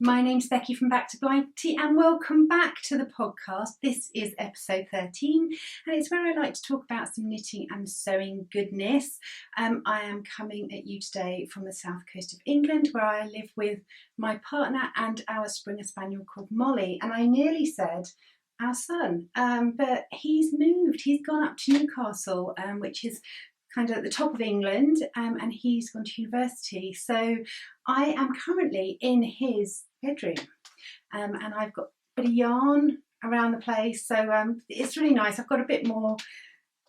My name's Becky from Back to Blighty and welcome back to the podcast. This is episode 13 and it's where I like to talk about some knitting and sewing goodness. I am coming at you today from the south coast of England where I live with my partner and our Springer Spaniel called Molly, and I nearly said our son, but he's moved. He's gone up to Newcastle, which is kind of at the top of England, and he's gone to university. So I am currently in his bedroom, and I've got a bit of yarn around the place. So it's really nice. I've got a bit more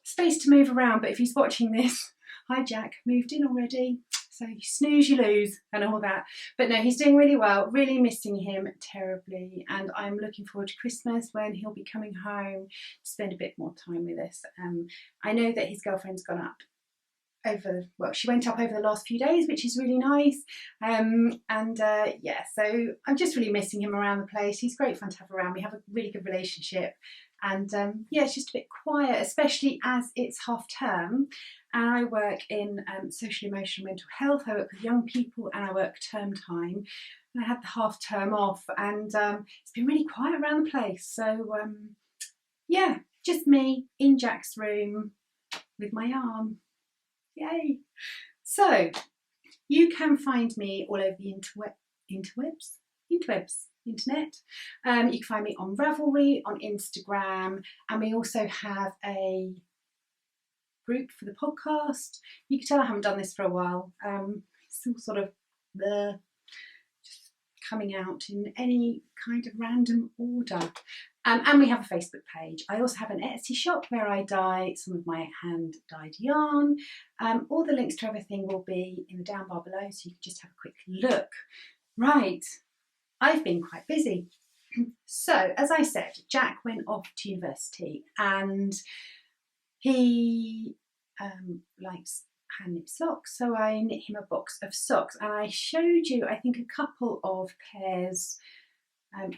space to move around, but if he's watching this, hi Jack, moved in already. So you snooze, you lose, and all that. But no, he's doing really well, really missing him terribly. And I'm looking forward to Christmas when he'll be coming home to spend a bit more time with us. I know that his girlfriend's gone up she went up over the last few days, which is really nice. So I'm just really missing him around the place. He's great fun to have around. We have a really good relationship. And it's just a bit quiet, especially as it's half term. And I work in social, emotional, mental health. I work with young people and I work term time. And I had the half term off and it's been really quiet around the place. So just me in Jack's room with my yarn. Yay! So you can find me all over the internet. You can find me on Ravelry, on Instagram, and we also have a group for the podcast. You can tell I haven't done this for a while. It's all sort of just coming out in any kind of random order. And we have a Facebook page. I also have an Etsy shop where I dye some of my hand-dyed yarn. All the links to everything will be in the down bar below, so you can just have a quick look. Right, I've been quite busy. So, as I said, Jack went off to university and he likes hand-knit socks, so I knit him a box of socks. And I showed you, I think, a couple of pairs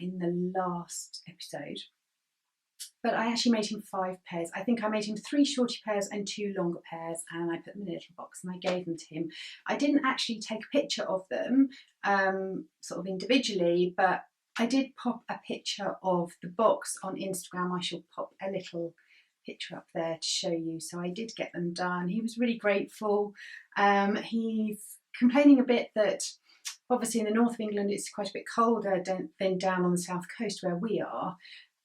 in the last episode, but I actually made him 5 pairs. I think I made him 3 shorty pairs and 2 longer pairs, and I put them in a little box and I gave them to him. I didn't actually take a picture of them sort of individually, but I did pop a picture of the box on Instagram. I shall pop a little picture up there to show you. So I did get them done. He was really grateful. He's complaining a bit that obviously in the north of England it's quite a bit colder than down on the south coast where we are,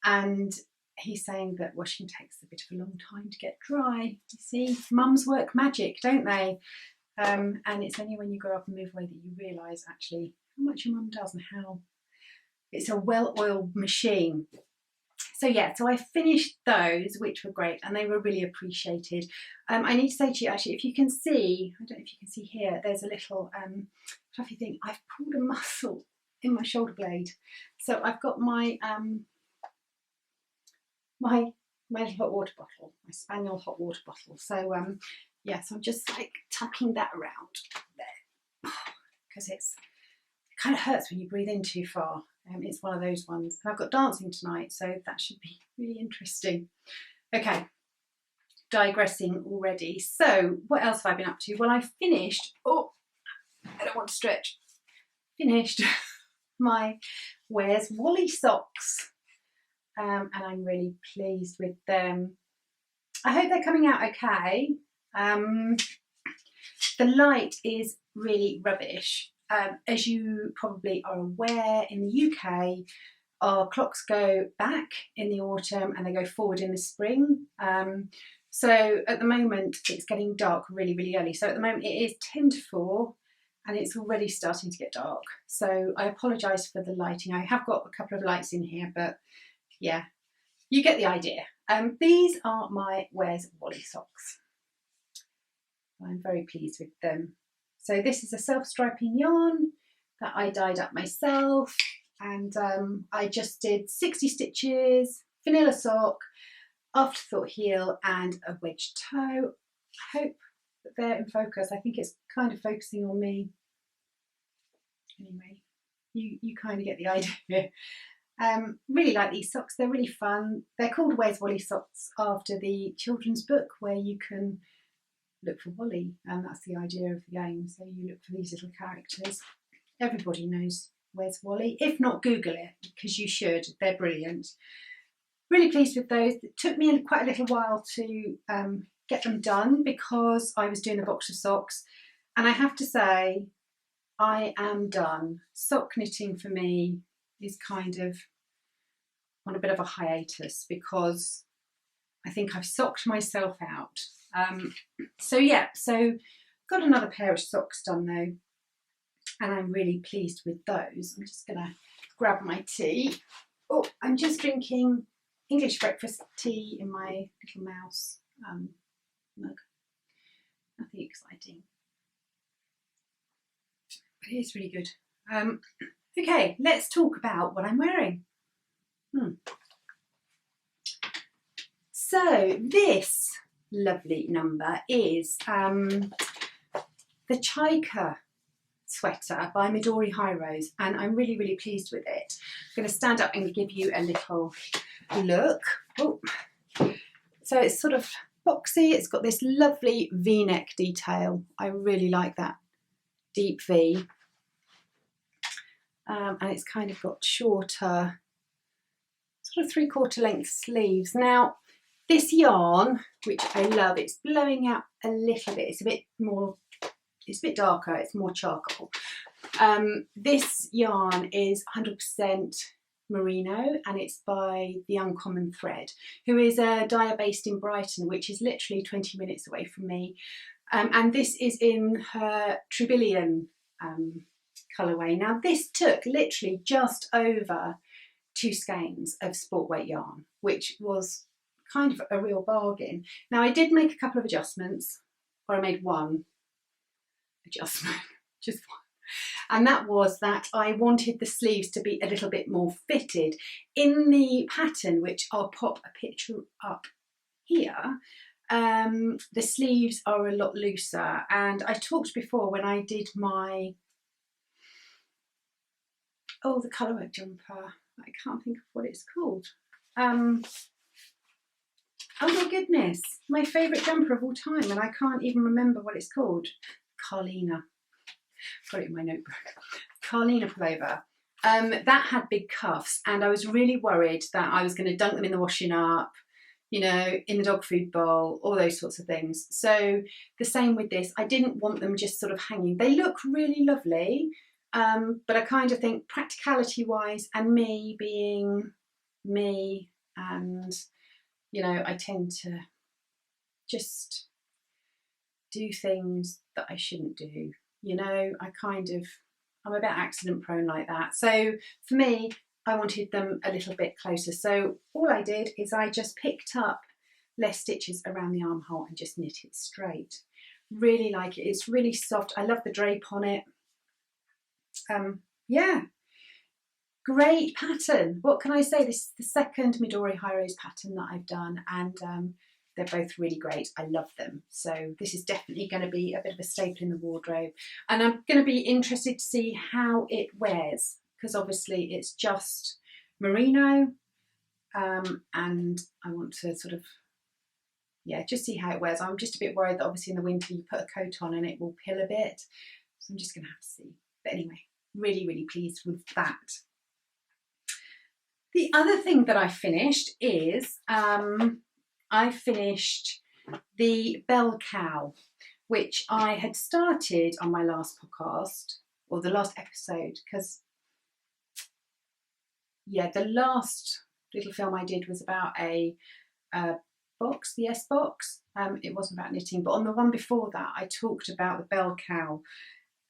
and he's saying that washing takes a bit of a long time to get dry. You see, mums work magic, don't they? And it's only when you grow up and move away that you realise actually how much your mum does and how it's a well-oiled machine. So I finished those, which were great, and they were really appreciated. I need to say to you, actually, if you can see, I don't know if you can see here, there's a little fluffy thing. I've pulled a muscle in my shoulder blade. So I've got my my little hot water bottle, my Spaniel hot water bottle. So so I'm just like tucking that around there because it kind of hurts when you breathe in too far. It's one of those ones. And I've got dancing tonight, so that should be really interesting. Okay, digressing already. So what else have I been up to? Well, I finished, I don't want to stretch. Finished my Where's Wally socks. And I'm really pleased with them. I hope they're coming out okay. The light is really rubbish. As you probably are aware, in the UK, our clocks go back in the autumn and they go forward in the spring. So at the moment, it's getting dark really, really early. So at the moment, it is 10 to 4 and it's already starting to get dark. So I apologise for the lighting. I have got a couple of lights in here, but yeah, you get the idea. These are my Where's Wally socks. I'm very pleased with them. So this is a self-striping yarn that I dyed up myself, and I just did 60 stitches, vanilla sock, afterthought heel and a wedge toe. I hope that they're in focus. I think it's kind of focusing on me. Anyway, you kind of get the idea. Really like these socks. They're really fun. They're called Where's Wally socks after the children's book where you can look for Wally, and that's the idea of the game. So you look for these little characters. Everybody knows Where's Wally? If not, Google it, because you should. They're brilliant. Really pleased with those. It took me quite a little while to get them done because I was doing a box of socks, and I have to say I am done. Sock knitting for me is kind of on a bit of a hiatus because I think I've socked myself out. So yeah, so got another pair of socks done though, and I'm really pleased with those. I'm just gonna grab my tea. Oh, I'm just drinking English breakfast tea in my little mouse mug. Nothing exciting, but it is really good. Okay, let's talk about what I'm wearing. So this lovely number is the Chaika sweater by Midori High Rose, and I'm really, really pleased with it. I'm going to stand up and give you a little look. Oh. So it's sort of boxy. It's got this lovely V-neck detail. I really like that deep V. And it's kind of got shorter, sort of 3/4 length sleeves. Now, this yarn, which I love, it's blowing out a little bit. It's a bit more, it's a bit darker, it's more charcoal. This yarn is 100% merino, and it's by The Uncommon Thread, who is a dyer based in Brighton, which is literally 20 minutes away from me. And this is in her Tribbillion colourway. Now, this took literally just over 2 skeins of sport weight yarn, which was kind of a real bargain. Now, I did make a couple of adjustments, or I made one adjustment, just one. And that was that I wanted the sleeves to be a little bit more fitted. In the pattern, which I'll pop a picture up here, the sleeves are a lot looser. And I talked before when I did my, the Colorwork jumper. I can't think of what it's called. Oh my goodness, my favourite jumper of all time, and I can't even remember what it's called. Carlina. Got it in my notebook. Carlina pullover. That had big cuffs, and I was really worried that I was going to dunk them in the washing up, you know, in the dog food bowl, all those sorts of things. So the same with this. I didn't want them just sort of hanging. They look really lovely, but I kind of think practicality wise, and me being me, and you know, I tend to just do things that I shouldn't do. You know, I'm a bit accident prone like that. So for me, I wanted them a little bit closer. So all I did is I just picked up less stitches around the armhole and just knit it straight. Really like it. It's really soft. I love the drape on it. Yeah, great pattern. What can I say? This is the second Midori High Rose pattern that I've done, and they're both really great. I love them. So this is definitely going to be a bit of a staple in the wardrobe. And I'm going to be interested to see how it wears, because obviously it's just merino, and I want to sort of, yeah, just see how it wears. I'm just a bit worried that obviously in the winter you put a coat on and it will pill a bit. So I'm just going to have to see. But anyway, really, really pleased with that. The other thing that I finished is I finished the bell cowl, which I had started on my last podcast, or the last episode, because yeah, the last little film I did was about a box, the S box. It wasn't about knitting, but on the one before that I talked about the bell cowl,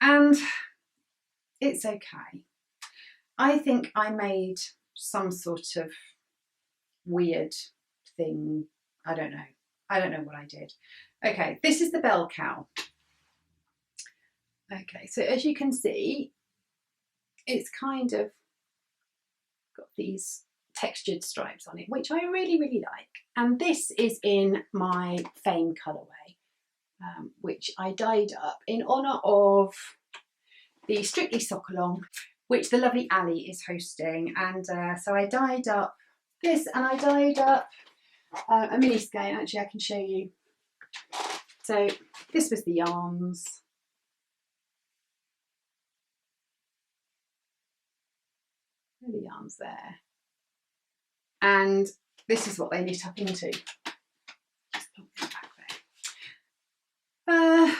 and it's okay. I think I made some sort of weird thing. I don't know what I did. Okay, this is the bell cowl. Okay, so as you can see, it's kind of got these textured stripes on it, which I really, really like. And this is in my Fame colourway, which I dyed up in honour of the Strictly Sock Along, which the lovely Ali is hosting. And so I dyed up this, and I dyed up a mini skein. Actually, I can show you. So this was the yarns. The yarn's there. And this is what they knit up into. Just pop it back there.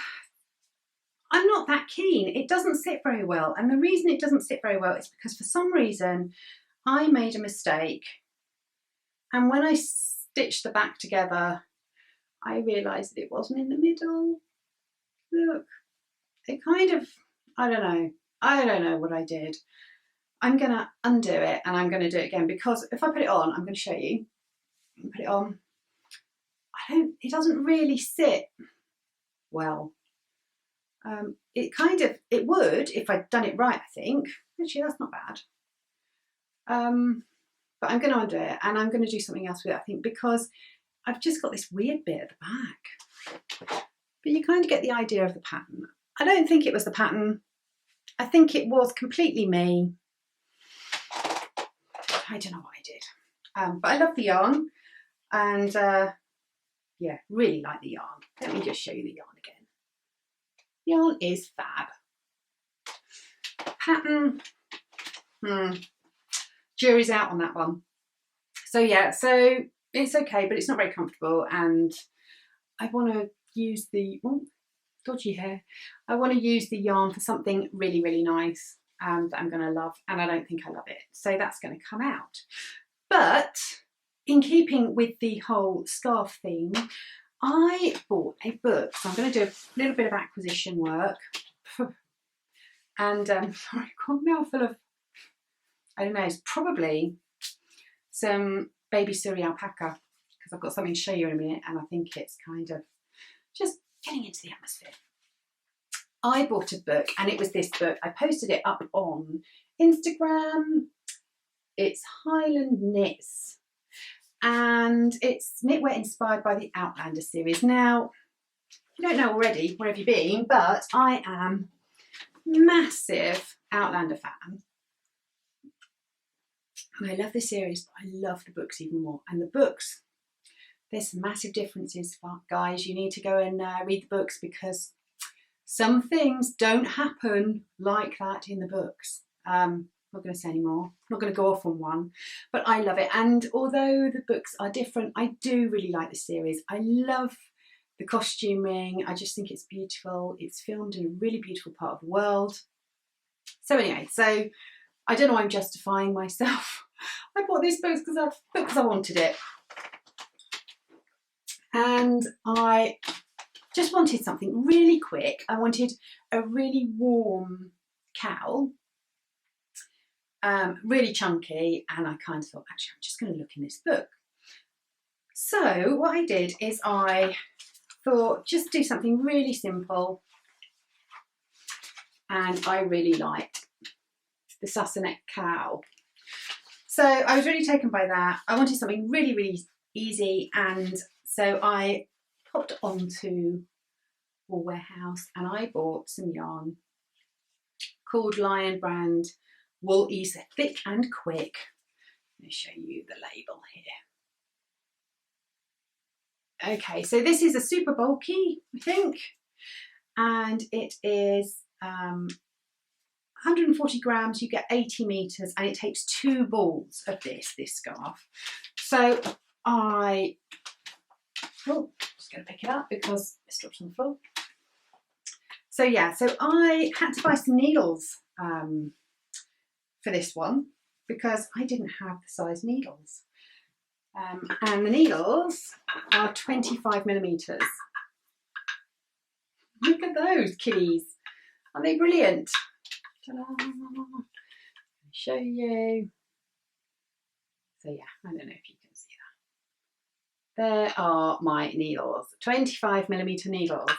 I'm not that keen. It doesn't sit very well. And the reason it doesn't sit very well is because for some reason I made a mistake. And when I stitched the back together, I realised that it wasn't in the middle. Look, it kind of, I don't know what I did. I'm going to undo it and I'm going to do it again, because if I put it on, I'm going to show you. Put it on. It doesn't really sit well. It would if I'd done it right, I think. Actually, that's not bad. But I'm going to undo it and I'm going to do something else with it, I think, because I've just got this weird bit at the back. But you kind of get the idea of the pattern. I don't think it was the pattern. I think it was completely me. I don't know what I did. But I love the yarn. And yeah, really like the yarn. Let me just show you the yarn again. Yarn is fab. Pattern, jury's out on that one. So yeah, so it's okay, but it's not very comfortable, and I want to use the dodgy hair. I want to use the yarn for something really, really nice that I'm going to love, and I don't think I love it. So that's going to come out. But in keeping with the whole scarf theme, I bought a book. So I'm going to do a little bit of acquisition work. And sorry, I've got a mouthful of, I don't know, it's probably some baby suri alpaca, because I've got something to show you in a minute, and I think it's kind of just getting into the atmosphere. I bought a book, and it was this book. I posted it up on Instagram. It's Highland Knits, and it's knitwear inspired by the Outlander series. Now, if you don't know already, where have you been? But I am massive Outlander fan. And I love the series, but I love the books even more. And the books, there's some massive differences, guys. You need to go and read the books, because some things don't happen like that in the books. I'm not going to say any more. I'm not going to go off on one, but I love it. And although the books are different, I do really like the series. I love the costuming. I just think it's beautiful. It's filmed in a really beautiful part of the world. So anyway, so I don't know why I'm justifying myself. I bought this book because I wanted it. And I just wanted something really quick. I wanted a really warm cowl, really chunky, and I kind of thought, actually, I'm just going to look in this book. So what I did is I thought, just do something really simple, and I really liked the Sassonet Cowl. So I was really taken by that. I wanted something really, really easy, and so I popped onto Wool Warehouse and I bought some yarn called Lion brand Wool Ease Thick and Quick. Let me show you the label here. Okay, so this is a super bulky, I think, and it is 140 grams, you get 80 meters, and it takes 2 balls of this scarf. So just going to pick it up because it's dropped on the floor. So yeah, so I had to buy some needles for this one, because I didn't have the size needles. And the needles are 25 millimeters. Look at those kiddies. Aren't they brilliant? Ta-da. Let me show you. So yeah, I don't know if you can see that. There are my needles, 25 millimeter needles.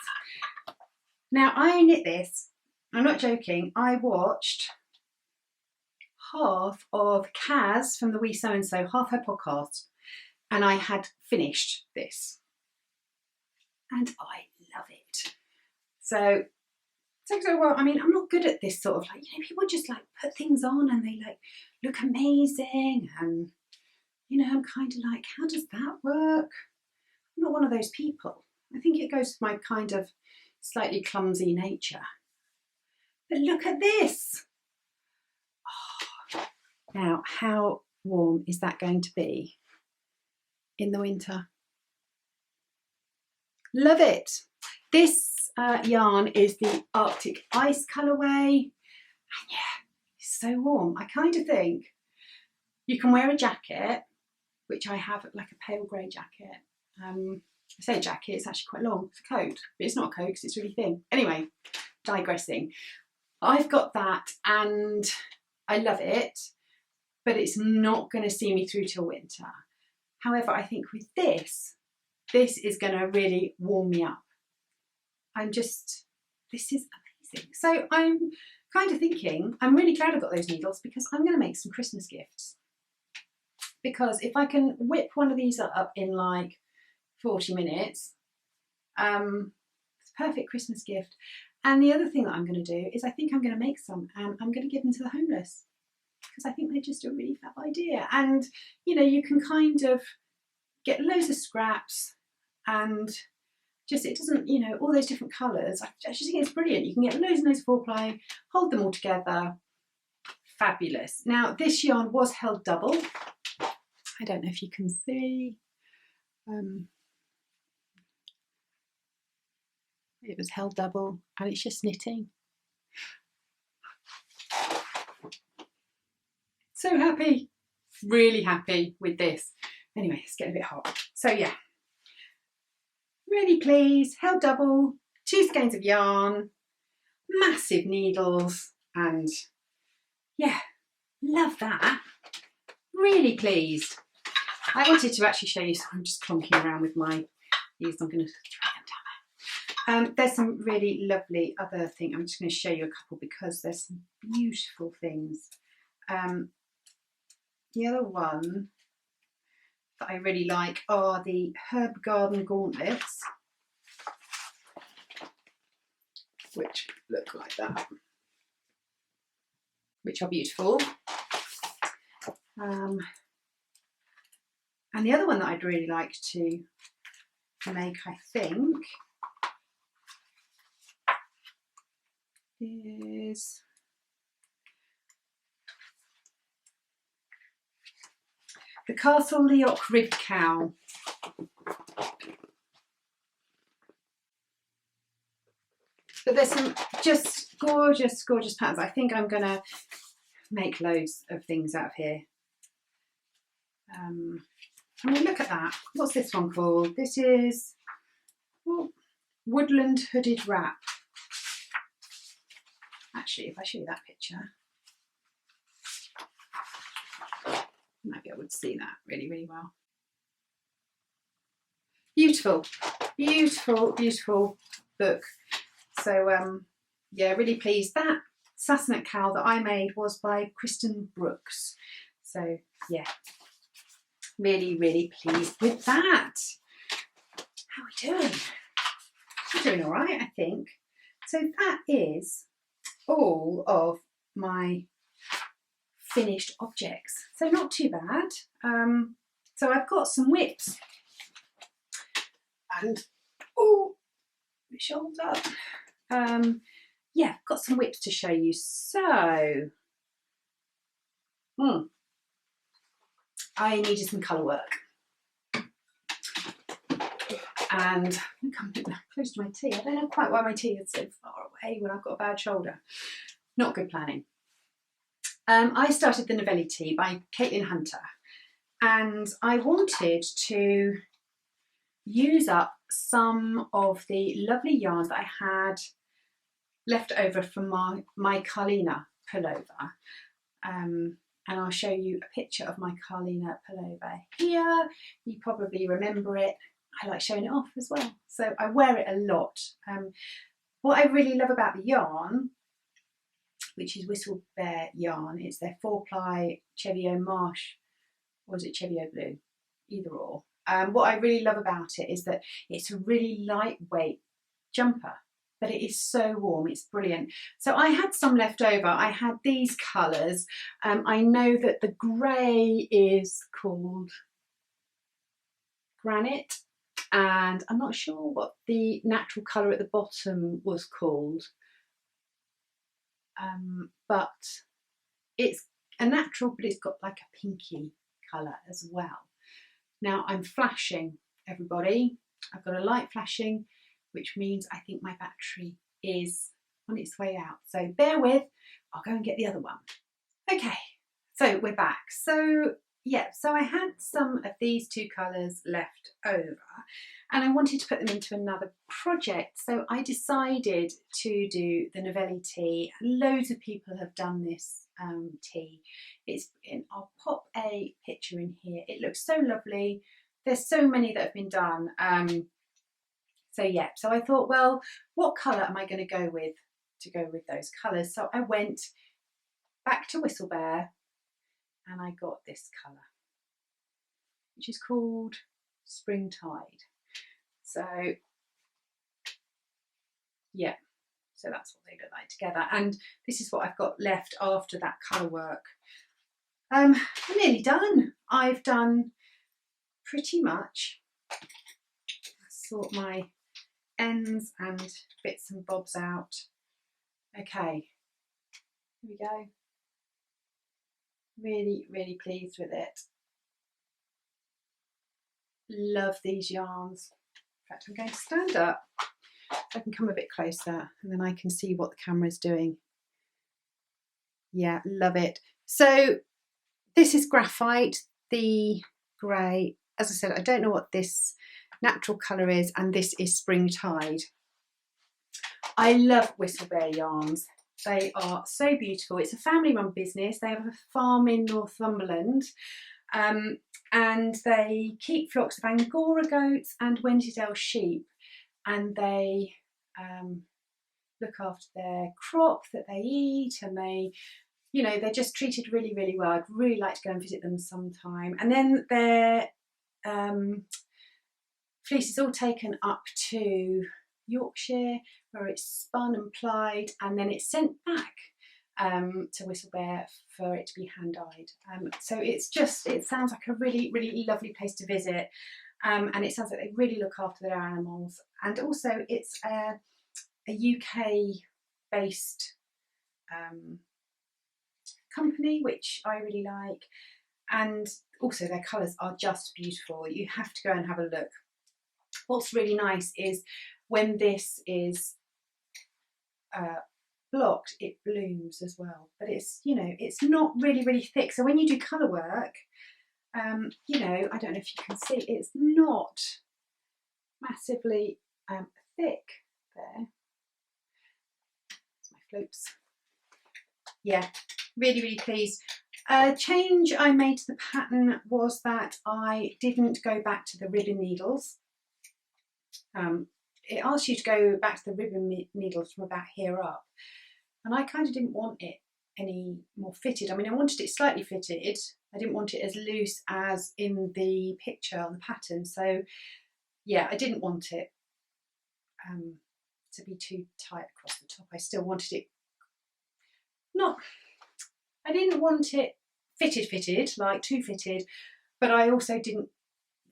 Now I knit this, I'm not joking, I watched half of Kaz from the Wee So and So, half her podcast, and I had finished this. And I love it. So it takes a while. I mean, I'm not good at this sort of, like, you know, people just like put things on and they like look amazing, and you know, I'm kind of like, how does that work? I'm not one of those people. I think it goes with my kind of slightly clumsy nature. But look at this. Oh, Now, how warm is that going to be in the winter? Love it. This yarn is the Arctic Ice colourway, and yeah, it's so warm. I kind of think you can wear a jacket, which I have, like a pale grey jacket. I say jacket, it's actually quite long. It's a coat, but it's not a coat because it's really thin. Anyway, digressing. I've got that and I love it, but it's not going to see me through till winter. However, I think with this is going to really warm me up. This is amazing. So I'm kind of thinking, I'm really glad I got those needles because I'm going to make some Christmas gifts. Because if I can whip one of these up in like 40 minutes, it's a perfect Christmas gift. And the other thing that I'm going to do is I think I'm going to make some and I'm going to give them to the homeless because I think they're just a really fab idea. And, you know, you can kind of get loads of scraps and just, it doesn't, you know, all those different colours. I just think it's brilliant. You can get loads and loads of 4-ply, hold them all together. Fabulous. Now, this yarn was held double. I don't know if you can see. It was held double and it's just knitting. So happy, really happy with this. Anyway, it's getting a bit hot. So yeah, really pleased, held double, 2 skeins of yarn, massive needles, and yeah, love that. Really pleased. I wanted to actually show you, so I'm just clonking around with these, I'm going to try them down there. There's some really lovely other things. I'm just going to show you a couple because there's some beautiful things. The other one that I really like are the Herb Garden gauntlets, which look like that, which are beautiful. And the other one that I'd really like to make, I think, is the Castle Leoch Ribbed Cowl. But there's some just gorgeous, gorgeous patterns. I think I'm going to make loads of things out of here. I mean, look at that. What's this one called? This is Woodland Hooded Wrap. Actually, if I show you that picture, you might be able to see that really, really well. Beautiful, beautiful, beautiful book. So yeah, really pleased. That Sassenach cowl that I made was by Kristen Brooks. So yeah, really, really pleased with that. How are we doing? We're doing all right, I think. So that is all of my finished objects. So not too bad. So I've got some whips and oh, my shoulder. Yeah, I've got some whips to show you. So I needed some Colorwork. And I'm close to my tea. I don't know quite why my tea is so far away when I've got a bad shoulder. Not good planning. I started the Novelli tea by Caitlin Hunter, and I wanted to use up some of the lovely yarn that I had left over from my Carlina pullover. And I'll show you a picture of my Carlina pullover here. You probably remember it. I like showing it off as well. So I wear it a lot. What I really love about the yarn, which is Whistle Bear yarn, it's their 4-ply Cheviot Marsh, or is it Cheviot Blue? Either or. What I really love about it is that it's a really lightweight jumper, but it is so warm, it's brilliant. So I had some left over. I had these colours. I know that the grey is called Granite, and I'm not sure what the natural colour at the bottom was called, but it's a natural, but it's got like a pinky colour as well. Now I'm flashing, everybody. I've got a light flashing, which means I think my battery is on its way out. So bear with, I'll go and get the other one. Okay, so we're back. So yeah, so I had some of these two colours left over and I wanted to put them into another project. So I decided to do the Novelli tea. Loads of people have done this tea. I'll pop a picture in here. It looks so lovely. There's so many that have been done. So yeah, so I thought, well, what colour am I going to go with those colours? So I went back to Whistlebear and I got this colour, which is called Springtide. So yeah, so that's what they look like together. And this is what I've got left after that Colorwork. I'm nearly done. I've done pretty much, I sort my ends and bits and bobs out. Okay, here we go. Really, really pleased with it. Love these yarns. In fact, I'm going to stand up so I can come a bit closer and then I can see what the camera's doing. Yeah, love it. So this is graphite, the grey. As I said, I don't know what this natural colour is, and this is Springtide. I love Whistlebear yarns. They are so beautiful. It's a family-run business. They have a farm in Northumberland, and they keep flocks of Angora goats and Wensleydale sheep, and they look after their crop that they eat, and they're just treated really, really well. I'd really like to go and visit them sometime. And then their fleece is all taken up to Yorkshire, where it's spun and plied, and then it's sent back to Whistlebear for it to be hand dyed. So it sounds like a really, really lovely place to visit, and it sounds like they really look after their animals. And also it's a UK based company, which I really like, and also their colours are just beautiful. You have to go and have a look. What's really nice is when this is blocked, it blooms as well, but it's not really, really thick. So when you do colour work, I don't know if you can see, it's not massively thick there. That's my flukes. Yeah, really, really pleased. A change I made to the pattern was that I didn't go back to the ribbon needles. It asks you to go back to the ribbon needles from about here up, and I kind of didn't want it any more fitted. I mean, I wanted it slightly fitted. I didn't want it as loose as in the picture on the pattern. So yeah, I didn't want it to be too tight across the top. I still wanted it I didn't want it fitted, like too fitted, but I also didn't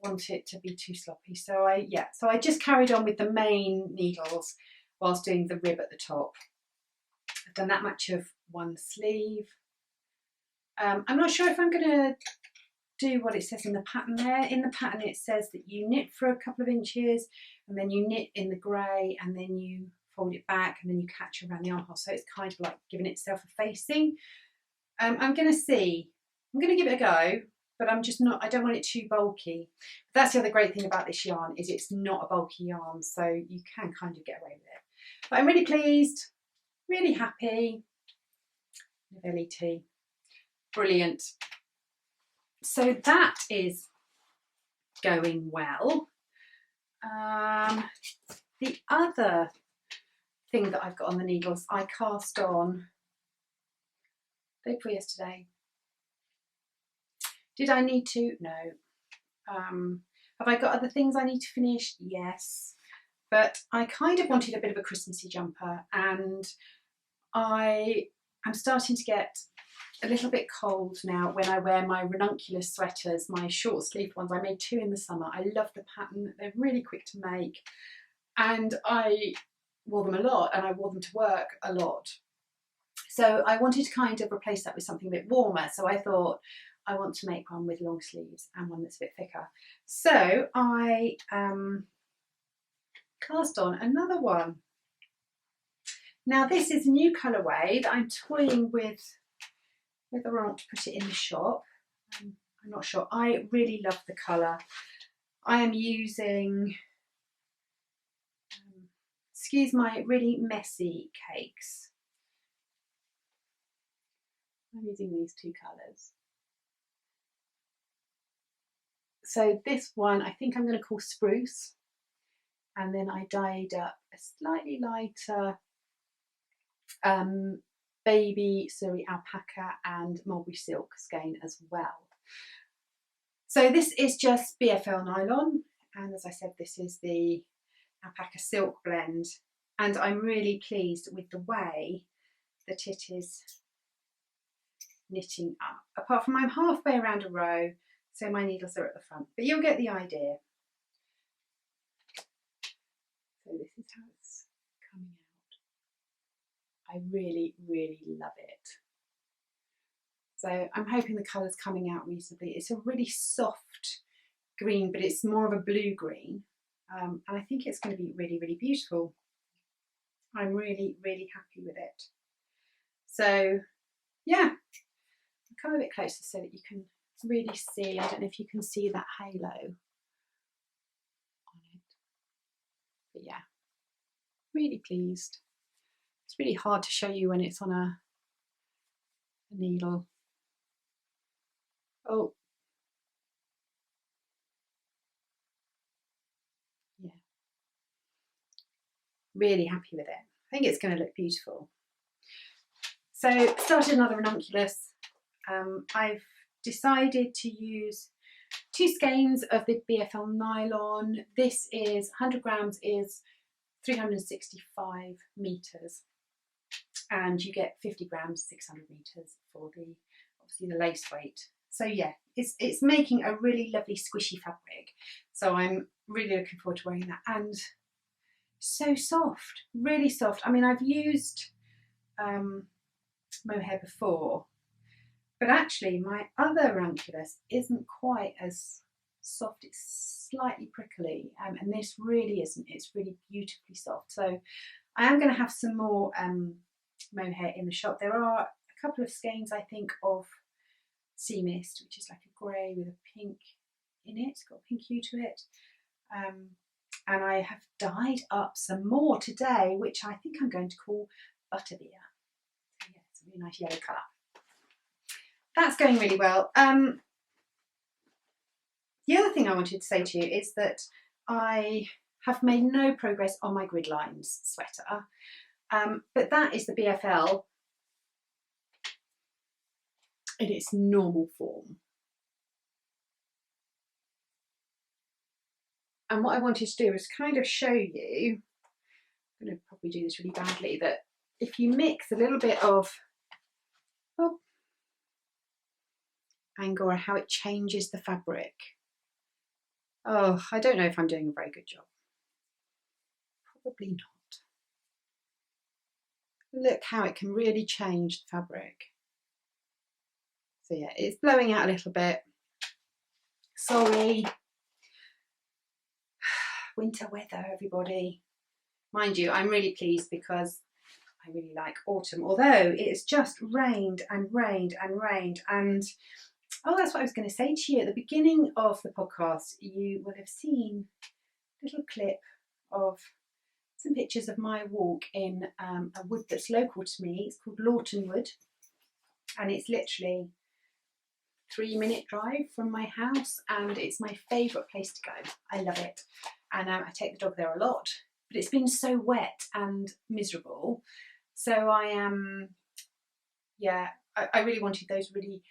want it to be too sloppy. So I just carried on with the main needles whilst doing the rib at the top. I've done that much of one sleeve. I'm not sure if I'm going to do what it says in the pattern there. In the pattern it says that you knit for a couple of inches and then you knit in the grey and then you fold it back and then you catch around the armhole. So it's kind of like giving itself a facing. I'm going to see. I'm going to give it a go, but I don't want it too bulky. But that's the other great thing about this yarn, is it's not a bulky yarn, so you can kind of get away with it. But I'm really pleased, really happy. Novelli tea, brilliant. So that is going well. The other thing that I've got on the needles, I cast on day before yesterday. Did I need to? No. Have I got other things I need to finish? Yes. But I kind of wanted a bit of a Christmassy jumper, and I am starting to get a little bit cold now when I wear my ranunculus sweaters, my short sleeve ones. I made 2 in the summer. I love the pattern. They're really quick to make, and I wore them a lot, and I wore them to work a lot. So I wanted to kind of replace that with something a bit warmer. So I thought I want to make one with long sleeves and one that's a bit thicker. So I cast on another one. Now this is a new colourway that I'm toying with whether or not to put it in the shop. I'm not sure. I really love the colour. I am using, excuse my really messy cakes. I'm using these two colours. So this one I think I'm going to call Spruce, and then I dyed up a slightly lighter baby suri alpaca and mulberry silk skein as well. So this is just BFL nylon, and as I said, this is the alpaca silk blend, and I'm really pleased with the way that it is knitting up. Apart from I'm halfway around a row, so my needles are at the front, but you'll get the idea. So this is how it's coming out. I really, really love it. So I'm hoping the colour's coming out reasonably. It's a really soft green, but it's more of a blue green. And I think it's going to be really, really beautiful. I'm really, really happy with it. So yeah, I'll come a bit closer so that you can really see. I don't know if you can see that halo on it. But yeah, really pleased. It's really hard to show you when it's on a needle. Oh, yeah, really happy with it. I think it's going to look beautiful. So started another ranunculus. I've decided to use 2 skeins of the BFL nylon. This is 100 grams is 365 meters, and you get 50 grams 600 meters for the obviously the lace weight. So yeah, it's making a really lovely squishy fabric. So I'm really looking forward to wearing that, and so soft, really soft. I mean, I've used mohair before, but actually my other ranunculus isn't quite as soft. It's slightly prickly, and this really isn't. It's really beautifully soft. So I am going to have some more mohair in the shop. There are a couple of skeins, I think, of Sea Mist, which is like a grey with a pink in it. It's got a pink hue to it. And I have dyed up some more today, which I think I'm going to call Butterbeer. So yeah, it's a really nice yellow colour. That's going really well. The other thing I wanted to say to you is that I have made no progress on my grid lines sweater, but that is the BFL in its normal form. And what I wanted to do is kind of show you, I'm going to probably do this really badly, that if you mix a little bit of Angora, how it changes the fabric. Oh, I don't know if I'm doing a very good job. Probably not. Look how it can really change the fabric. So yeah, it's blowing out a little bit. Sorry. Winter weather, everybody. Mind you, I'm really pleased because I really like autumn, although it's just rained and rained and rained. And oh, that's what I was going to say to you. At the beginning of the podcast, you will have seen a little clip of some pictures of my walk in a wood that's local to me. It's called Lawton Wood, and it's literally 3-minute drive from my house, and it's my favourite place to go. I love it, and I take the dog there a lot, but it's been so wet and miserable, so I am I really wanted those really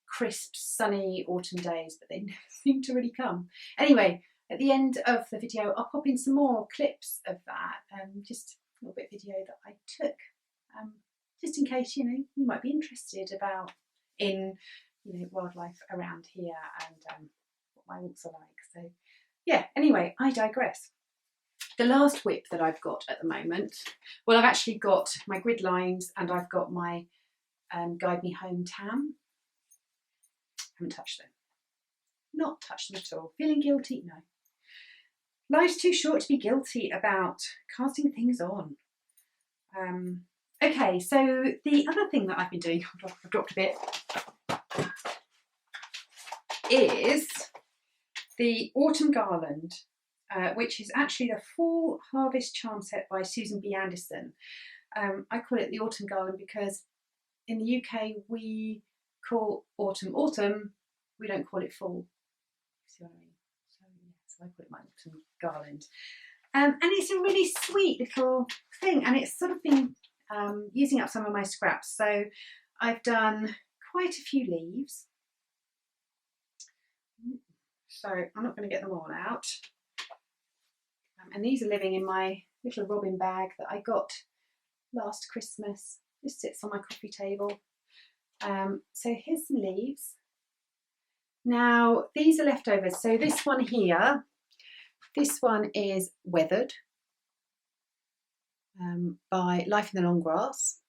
crisp sunny autumn days, but they never seem to really come. Anyway, at the end of the video I'll pop in some more clips of that, just a little bit of video that I took, just in case you might be interested about wildlife around here and what my walks are like. So yeah, anyway, I digress. The last whip that I've got at the moment, well, I've actually got my grid lines and I've got my Guide Me Home tam. Haven't touched them. Not touched them at all. Feeling guilty? No. Life's too short to be guilty about casting things on. Okay, so the other thing that I've been doing, I've dropped a bit, is the Autumn Garland, which is actually the Fall Harvest Charm Set by Susan B. Anderson. I call it the Autumn Garland because in the UK we call autumn autumn, we don't call it fall. See what I mean? So I call it my Autumn Garland. And it's a really sweet little thing, and it's sort of been using up some of my scraps. So I've done quite a few leaves. So I'm not going to get them all out. And these are living in my little robin bag that I got last Christmas. This sits on my coffee table. So here's some leaves. Now these are leftovers. So this one here, this one is Weathered by Life in the Long Grass.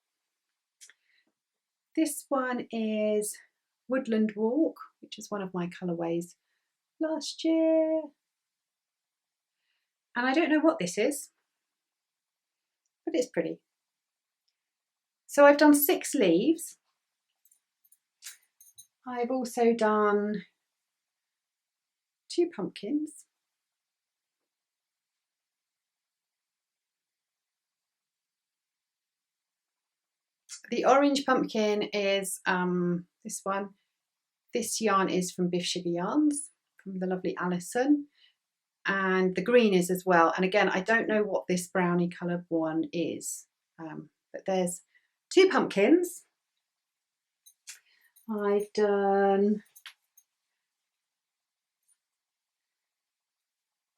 This one is Woodland Walk, which is one of my colourways last year. And I don't know what this is, but it's pretty. So I've done 6 leaves. I've also done 2 pumpkins. The orange pumpkin is this one. This yarn is from Biff Sugar Yarns, from the lovely Alison. And the green is as well. And again, I don't know what this brownie coloured one is, but there's 2 pumpkins. I've done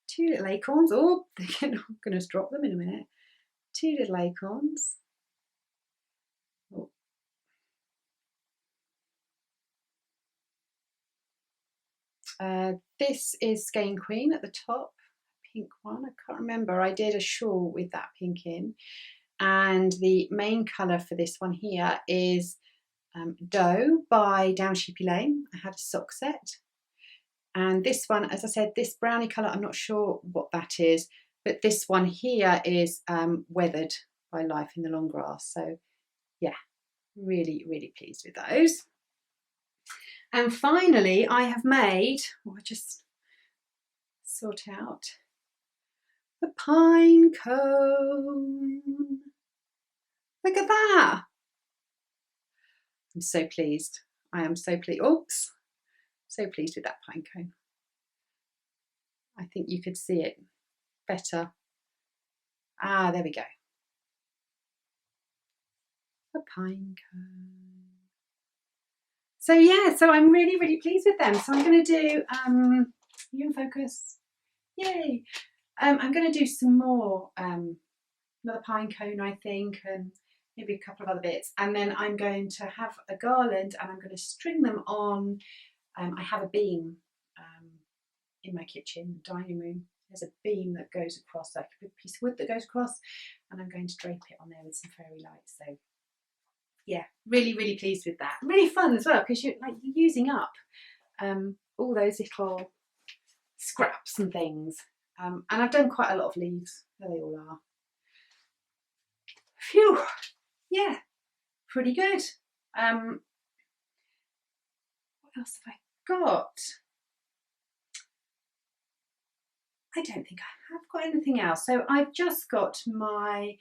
2 little acorns. Oh, I'm going to drop them in a minute. 2 little acorns. Oh. This is Skein Queen at the top, pink one. I can't remember. I did a shawl with that pink in. And the main colour for this one here is Doe by Down Sheepy Lane. I had a sock set. And this one, as I said, this brownie colour, I'm not sure what that is, but this one here is Weathered by Life in the Long Grass. So yeah, really, really pleased with those. And finally, I have made, I'll just sort out, the pine cone. Look at that. I'm so pleased. I am so pleased. Oops. So pleased with that pine cone. I think you could see it better. Ah, there we go. A pine cone. So yeah, so I'm really, really pleased with them. So I'm going to do, you in focus, yay. I'm going to do some more, another pine cone I think, and maybe a couple of other bits. And then I'm going to have a garland and I'm going to string them on. I have a beam in my kitchen, dining room. There's a beam that goes across, like a big piece of wood that goes across, and I'm going to drape it on there with some fairy lights. So yeah, really, really pleased with that. Really fun as well, because you're using up all those little scraps and things. And I've done quite a lot of leaves. There they all are. Phew, yeah, pretty good. What else have I got? I don't think I have got anything else. So I've just got my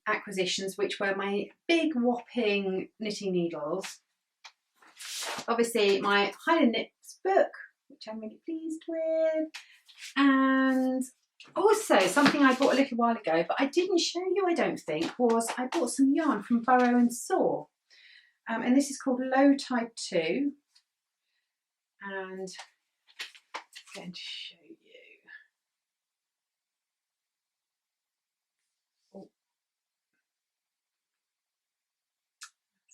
acquisitions, which were my big whopping knitting needles. Obviously my Highland Knits book, which I'm really pleased with. And also something I bought a little while ago, but I didn't show you, I don't think, was I bought some yarn from Burrow and Saw. And this is called Low Tide 2. And I'm going to show you.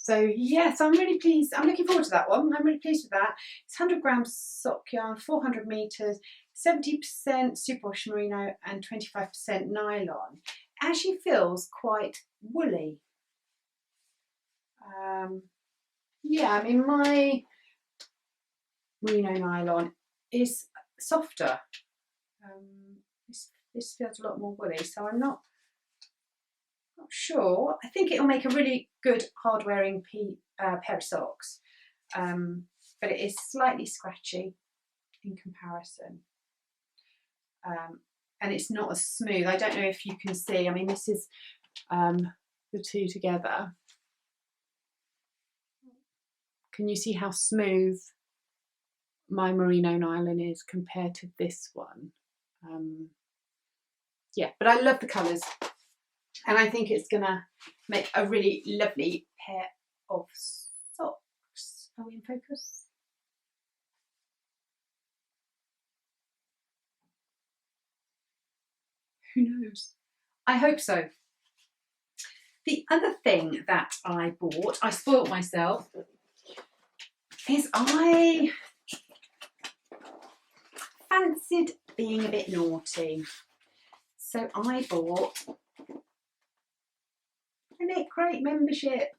So yes, I'm really pleased. I'm looking forward to that one. I'm really pleased with that. It's 100 grams sock yarn, 400 meters, 70% superwash merino and 25% nylon. It actually feels quite woolly. Yeah, I mean, my merino nylon is softer. This feels a lot more woolly, so I'm not sure. I think it'll make a really good hard-wearing pair of socks, but it is slightly scratchy in comparison. And it's not as smooth. I don't know if you can see. I mean, this is the two together. Can you see how smooth my merino nylon is compared to this one? Yeah, but I love the colours, and I think it's gonna make a really lovely pair of socks. Are we in focus? Who knows? I hope so. The other thing that I bought, I spoilt myself, is I fancied being a bit naughty. So I bought a Knit Crate membership.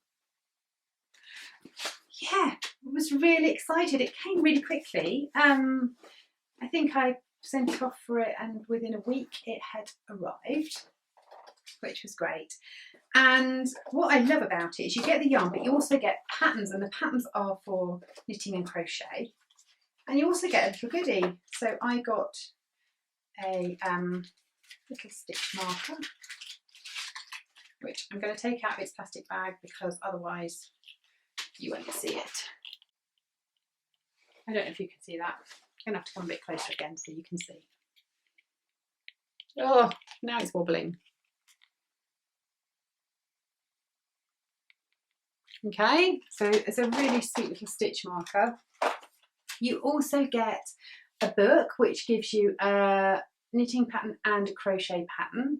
Yeah, I was really excited. It came really quickly. I think I sent it off for it, and within a week it had arrived, which was great. And what I love about it is you get the yarn, but you also get patterns, and the patterns are for knitting and crochet. And you also get a little goodie. So I got a little stitch marker, which I'm going to take out of its plastic bag because otherwise you won't see it. I don't know if you can see that. I'm going to have to come a bit closer again so you can see. Oh, now it's wobbling. Okay, so it's a really sweet little stitch marker. You also get a book which gives you a knitting pattern and a crochet pattern.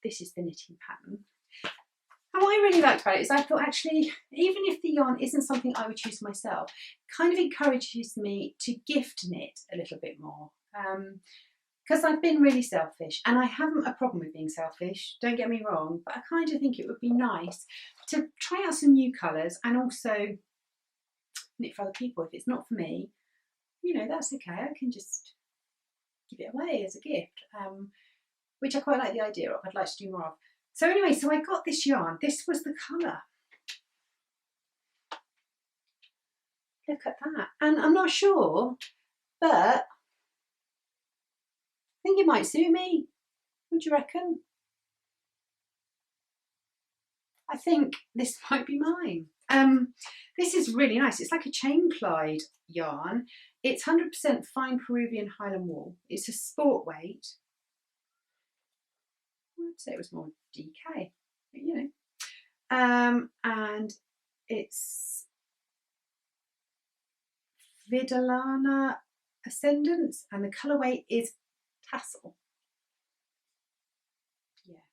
This is the knitting pattern. And what I really liked about it is I thought, actually, even if the yarn isn't something I would choose myself, it kind of encourages me to gift knit a little bit more. Because I've been really selfish, and I haven't a problem with being selfish, don't get me wrong, but I kind of think it would be nice to try out some new colours and also knit for other people. If it's not for me, you know, that's okay. I can just give it away as a gift, which I quite like the idea of. I'd like to do more of. So anyway, so I got this yarn. This was the colour. Look at that. And I'm not sure, but I think it might suit me. What do you reckon? I think this might be mine. This is really nice. It's like a chain plied yarn. It's 100% fine Peruvian Highland wool. It's a sport weight. I'd say it was more DK, but you know. And it's Vidalana Ascendance, and the colourway is Tassel. Yeah,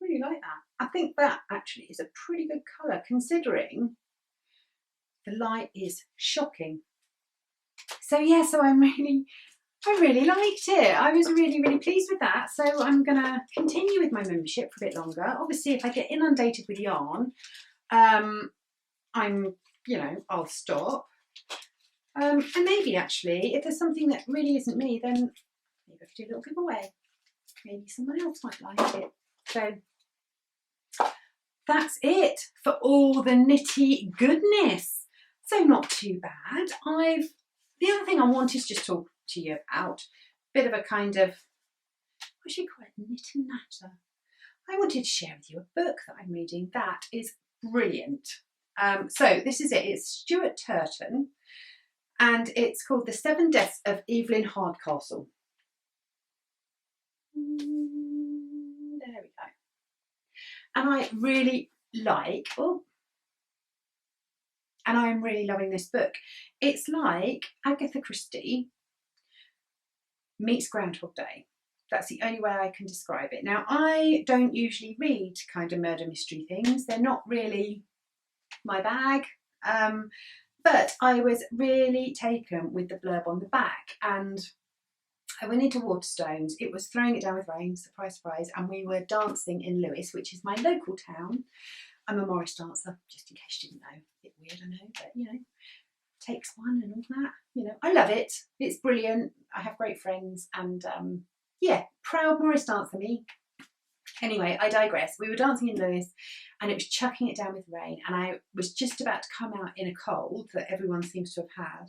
really like that. I think that actually is a pretty good colour considering the light is shocking. So yeah, so I really liked it. I was really, really pleased with that. So I'm gonna continue with my membership for a bit longer. Obviously, if I get inundated with yarn, I'll stop. And maybe actually, if there's something that really isn't me, then maybe I could do a little giveaway. Maybe someone else might like it. So that's it for all the knitty goodness. So not too bad. The other thing I wanted to just talk to you about, bit of a kind of, what should we call it, knit and natter. I wanted to share with you a book that I'm reading that is brilliant. So this is it. It's Stuart Turton, and it's called The 7 Deaths of Evelyn Hardcastle. There we go. And I really like, and I'm really loving this book. It's like Agatha Christie meets Groundhog Day. That's the only way I can describe it. Now, I don't usually read kind of murder mystery things. They're not really my bag. But I was really taken with the blurb on the back, and I went into Waterstones. It was throwing it down with rain, surprise, surprise, and we were dancing in Lewes, which is my local town. I'm a Morris dancer, just in case you didn't know. A bit weird, I know, but you know, takes one and all that. You know, I love it. It's brilliant. I have great friends, and yeah, proud Morris dancer me. Anyway, I digress. We were dancing in Lewes and it was chucking it down with rain, and I was just about to come out in a cold that everyone seems to have had,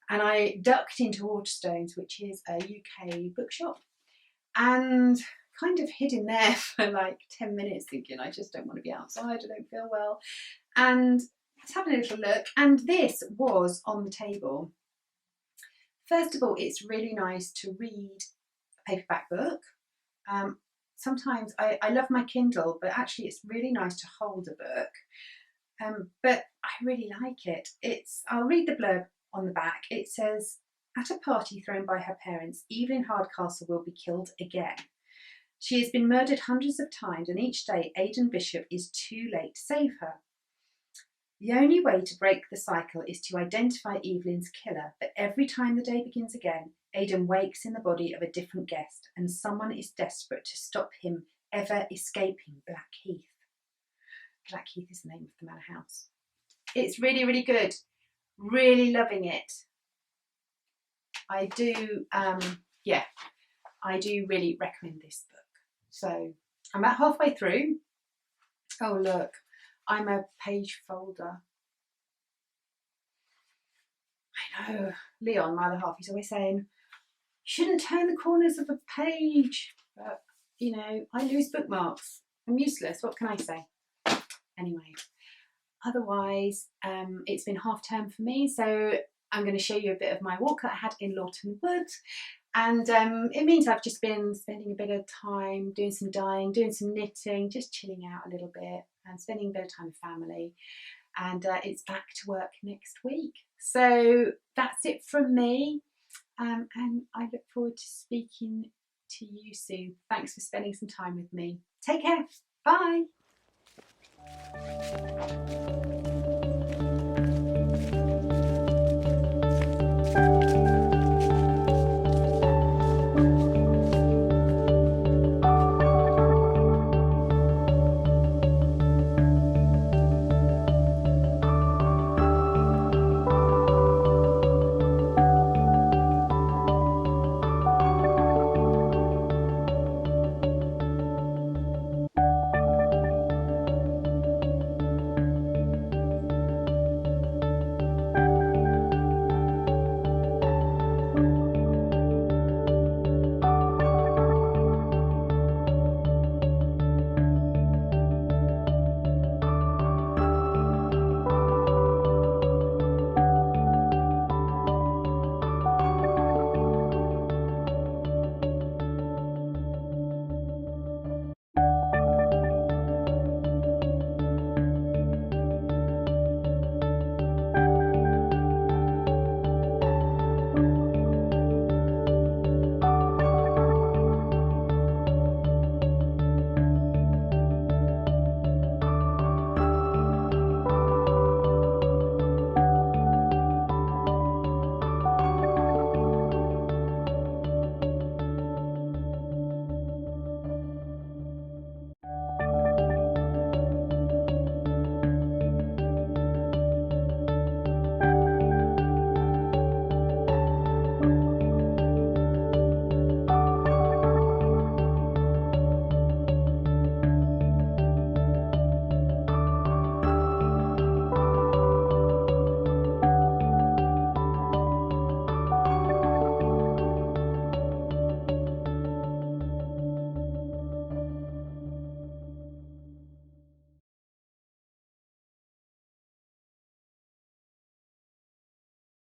and I ducked into Waterstones, which is a UK bookshop, and kind of hid in there for like 10 minutes thinking I just don't want to be outside, I don't feel well, and I was having a little look, and this was on the table. First of all, it's really nice to read a paperback book. Sometimes I love my Kindle, but actually it's really nice to hold a book. But I really like it. I'll read the blurb on the back. It says, at a party thrown by her parents, Evelyn Hardcastle will be killed again. She has been murdered hundreds of times, and each day Aidan Bishop is too late to save her. The only way to break the cycle is to identify Evelyn's killer, but every time the day begins again, Aidan wakes in the body of a different guest, and someone is desperate to stop him ever escaping Blackheath. Blackheath is the name of the manor house. It's really, really good. Really loving it. I do, I do really recommend this book. So I'm about halfway through. Oh, look, I'm a page folder. I know, Leon, my other half, he's always saying, you shouldn't turn the corners of a page. But, you know, I lose bookmarks. I'm useless, what can I say? Anyway, otherwise, it's been half term for me, so I'm going to show you a bit of my walk that I had in Lawton Wood. And it means I've just been spending a bit of time doing some dyeing, doing some knitting, just chilling out a little bit and spending a bit of time with family. And it's back to work next week. So that's it from me. And I look forward to speaking to you soon. Thanks for spending some time with me. Take care. Bye.